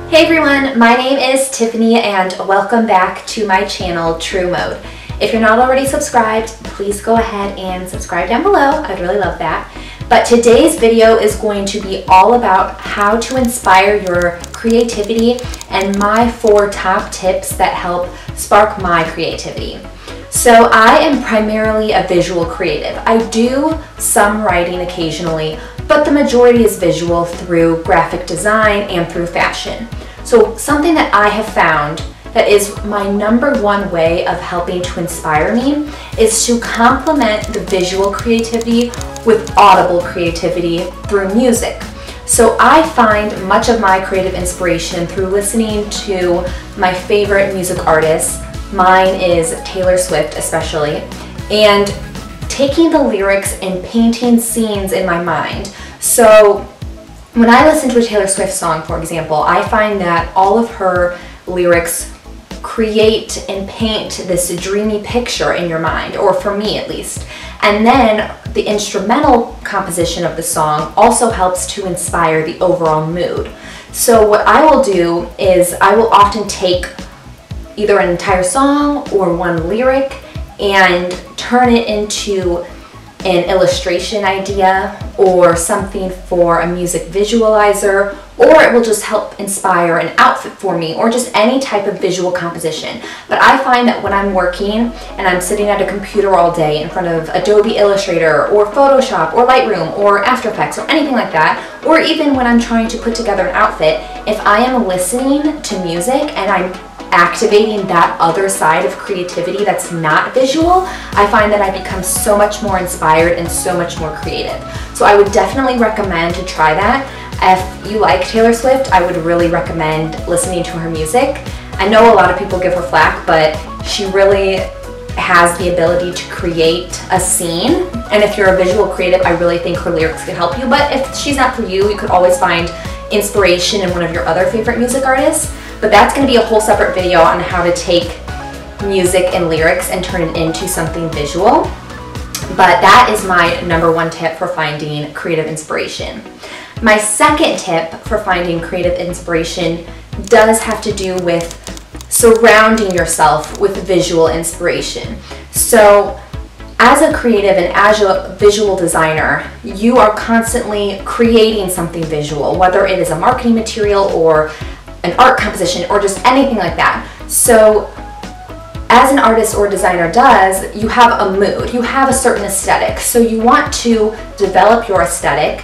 Hey everyone, my name is Tiffany and welcome back to my channel, True Mode. If you're not already subscribed, please go ahead and subscribe down below. I'd really love that. But today's video is going to be all about how to inspire your creativity and my 4 top tips that help spark my creativity. So I am primarily a visual creative. I do some writing occasionally, but the majority is visual through graphic design and through fashion. So something that I have found that is my #1 way of helping to inspire me is to complement the visual creativity with audible creativity through music. So I find much of my creative inspiration through listening to my favorite music artists. Mine is Taylor Swift especially, and taking the lyrics and painting scenes in my mind. So when I listen to a Taylor Swift song, for example, I find that all of her lyrics create and paint this dreamy picture in your mind, or for me at least. And then the instrumental composition of the song also helps to inspire the overall mood. So what I will do is I will often take either an entire song or one lyric and turn it into an illustration idea or something for a music visualizer, or it will just help inspire an outfit for me or just any type of visual composition. But I find that when I'm working and I'm sitting at a computer all day in front of Adobe Illustrator or Photoshop or Lightroom or After Effects or anything like that, or even when I'm trying to put together an outfit, if I am listening to music and I'm activating that other side of creativity that's not visual, I find that I become so much more inspired and so much more creative. So I would definitely recommend to try that. If you like Taylor Swift, I would really recommend listening to her music. I know a lot of people give her flack, but she really has the ability to create a scene. And if you're a visual creative, I really think her lyrics could help you. But if she's not for you, you could always find inspiration in one of your other favorite music artists. But that's going to be a whole separate video on how to take music and lyrics and turn it into something visual. But that is my #1 tip for finding creative inspiration. My second tip for finding creative inspiration does have to do with surrounding yourself with visual inspiration. So as a creative and as a visual designer, you are constantly creating something visual, whether it is a marketing material or an art composition or just anything like that. So as an artist or designer does, you have a mood, you have a certain aesthetic. So you want to develop your aesthetic,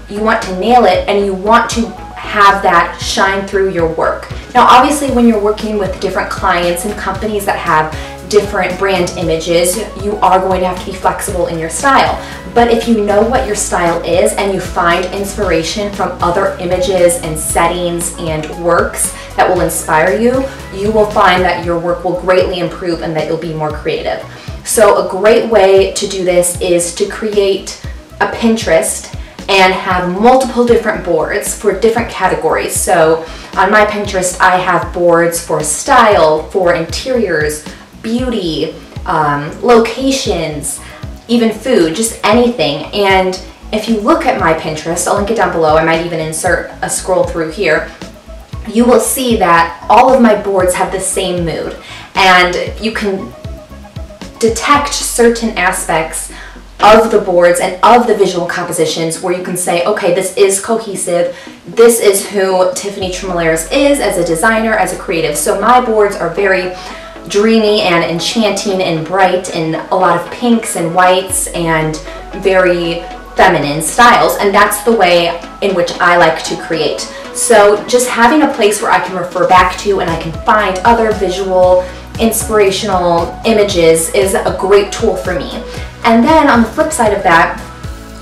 you want to nail it, and you want to have that shine through your work. Now obviously when you're working with different clients and companies that have different brand images, you are going to have to be flexible in your style. But if you know what your style is and you find inspiration from other images and settings and works that will inspire you, you will find that your work will greatly improve and that you'll be more creative. So a great way to do this is to create a Pinterest and have multiple different boards for different categories. So on my Pinterest, I have boards for style, for interiors, beauty, locations, even food, just anything. And if you look at my Pinterest, I'll link it down below, I might even insert a scroll through here, you will see that all of my boards have the same mood. And you can detect certain aspects of the boards and of the visual compositions where you can say, okay, this is cohesive, this is who Tiffany Tremolairs is as a designer, as a creative. So my boards are very dreamy and enchanting and bright and a lot of pinks and whites and very feminine styles, and that's the way in which I like to create. So just having a place where I can refer back to and I can find other visual inspirational images is a great tool for me. And then on the flip side of that,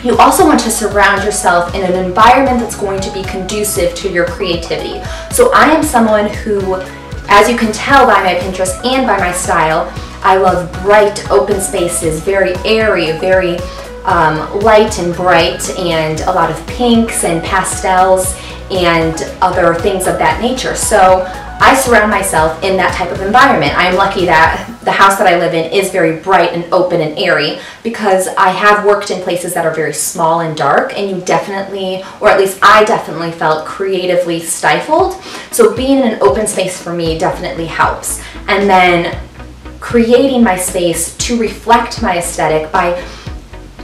you also want to surround yourself in an environment that's going to be conducive to your creativity. So I am someone who, as you can tell by my Pinterest and by my style, I love bright open spaces, very airy, very light and bright, and a lot of pinks and pastels and other things of that nature. So I surround myself in that type of environment. I'm lucky that the house that I live in is very bright and open and airy, because I have worked in places that are very small and dark, and you definitely, or at least I definitely, felt creatively stifled. So being in an open space for me definitely helps. And then creating my space to reflect my aesthetic by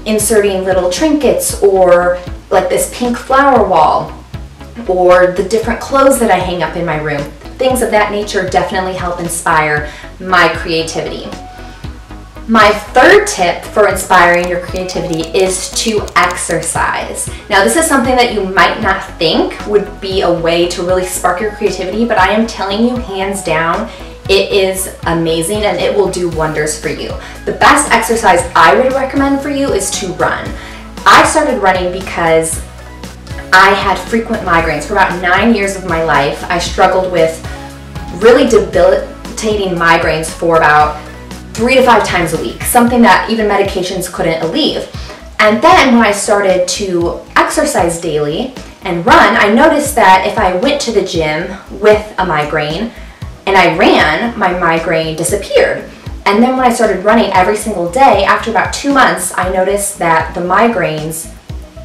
inserting little trinkets, or like this pink flower wall, or the different clothes that I hang up in my room. Things of that nature definitely help inspire my creativity. My third tip for inspiring your creativity is to exercise. Now, this is something that you might not think would be a way to really spark your creativity, but I am telling you, hands down, it is amazing and it will do wonders for you. The best exercise I would recommend for you is to run. I started running because I had frequent migraines. For about 9 years of my life, I struggled with really debilitating migraines for about 3 to 5 times a week, something that even medications couldn't alleviate. And then when I started to exercise daily and run, I noticed that if I went to the gym with a migraine and I ran, my migraine disappeared. And then when I started running every single day, after about 2 months, I noticed that the migraines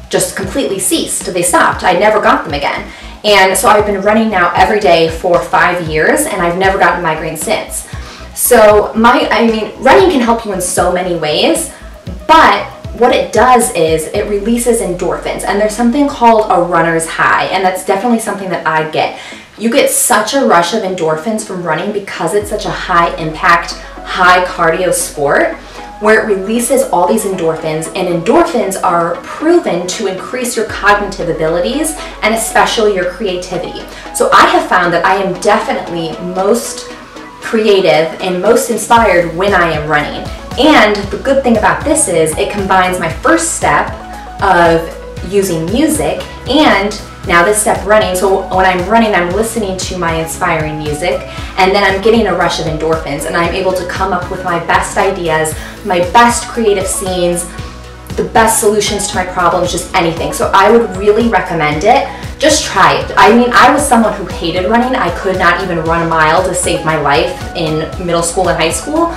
just completely ceased. They stopped. I never got them again. And so I've been running now every day for 5 years, and I've never gotten migraine since. So running can help you in so many ways, but what it does is it releases endorphins, and there's something called a runner's high, and that's definitely something that I get. You get such a rush of endorphins from running because it's such a high impact, high cardio sport, where it releases all these endorphins, and endorphins are proven to increase your cognitive abilities and especially your creativity. So I have found that I am definitely most creative and most inspired when I am running. And the good thing about this is it combines my first step of using music and now this step running. So when I'm running, I'm listening to my inspiring music, and then I'm getting a rush of endorphins, and I'm able to come up with my best ideas, my best creative scenes, the best solutions to my problems, just anything. So I would really recommend it. Just try it. I was someone who hated running. I could not even run a mile to save my life in middle school and high school.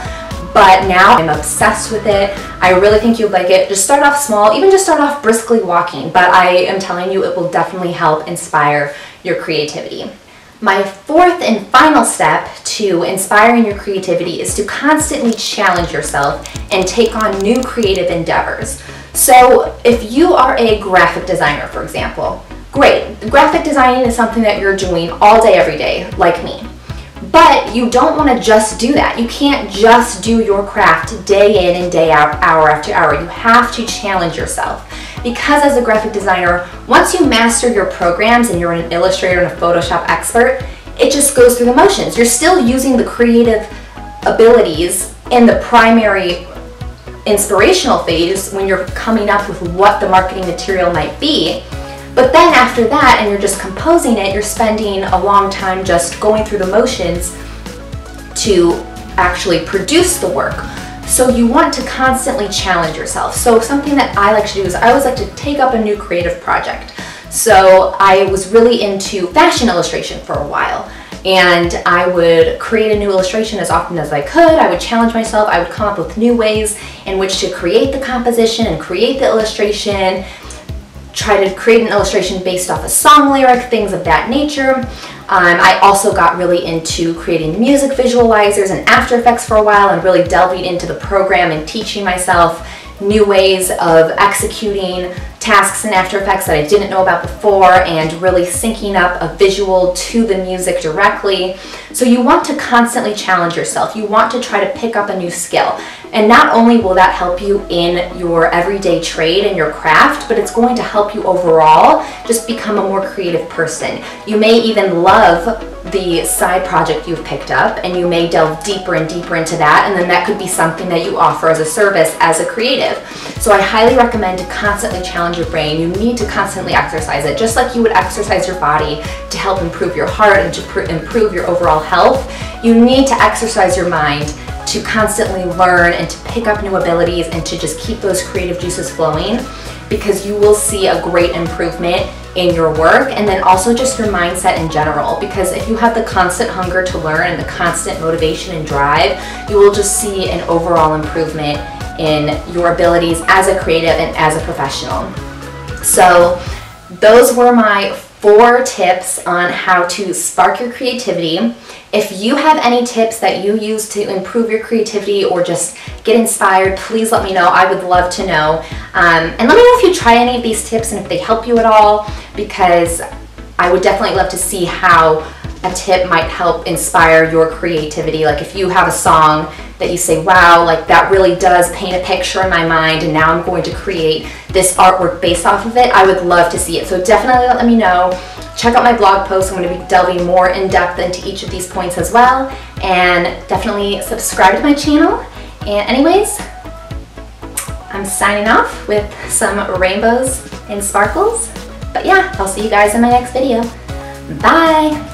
But now I'm obsessed with it. I really think you'll like it. Just start off small, even just start off briskly walking, but I am telling you it will definitely help inspire your creativity. My fourth and final step to inspiring your creativity is to constantly challenge yourself and take on new creative endeavors. So if you are a graphic designer, for example, great. Graphic designing is something that you're doing all day, every day, like me. But you don't want to just do that. You can't just do your craft day in and day out, hour after hour. You have to challenge yourself. Because as a graphic designer, once you master your programs and you're an illustrator and a Photoshop expert, it just goes through the motions. You're still using the creative abilities in the primary inspirational phase when you're coming up with what the marketing material might be. But then after that, and you're just composing it, you're spending a long time just going through the motions to actually produce the work. So you want to constantly challenge yourself. So something that I like to do is I always like to take up a new creative project. So I was really into fashion illustration for a while, and I would create a new illustration as often as I could. I would challenge myself. I would come up with new ways in which to create the composition and create the illustration, try to create an illustration based off a song lyric, things of that nature. I also got really into creating music visualizers and After Effects for a while, and really delving into the program and teaching myself new ways of executing tasks in After Effects that I didn't know about before, and really syncing up a visual to the music directly. So you want to constantly challenge yourself. You want to try to pick up a new skill. And not only will that help you in your everyday trade and your craft, but it's going to help you overall just become a more creative person. You may even love the side project you've picked up, and you may delve deeper and deeper into that, and then that could be something that you offer as a service as a creative. So I highly recommend to constantly challenge your brain. You need to constantly exercise it, just like you would exercise your body to help improve your heart and to improve your overall health. You need to exercise your mind to constantly learn and to pick up new abilities and to just keep those creative juices flowing, because you will see a great improvement in your work, and then also just your mindset in general, because if you have the constant hunger to learn and the constant motivation and drive, you will just see an overall improvement in your abilities as a creative and as a professional. So those were my 4 tips on how to spark your creativity. If you have any tips that you use to improve your creativity or just get inspired, please let me know. I would love to know. And let me know if you try any of these tips and if they help you at all, because I would definitely love to see how a tip might help inspire your creativity. Like if you have a song that you say, wow, like that really does paint a picture in my mind, and now I'm going to create this artwork based off of it, I would love to see it. So definitely let me know. Check out my blog post. I'm going to be delving more in depth into each of these points as well. And definitely subscribe to my channel. And anyways, I'm signing off with some rainbows and sparkles. But yeah, I'll see you guys in my next video. Bye!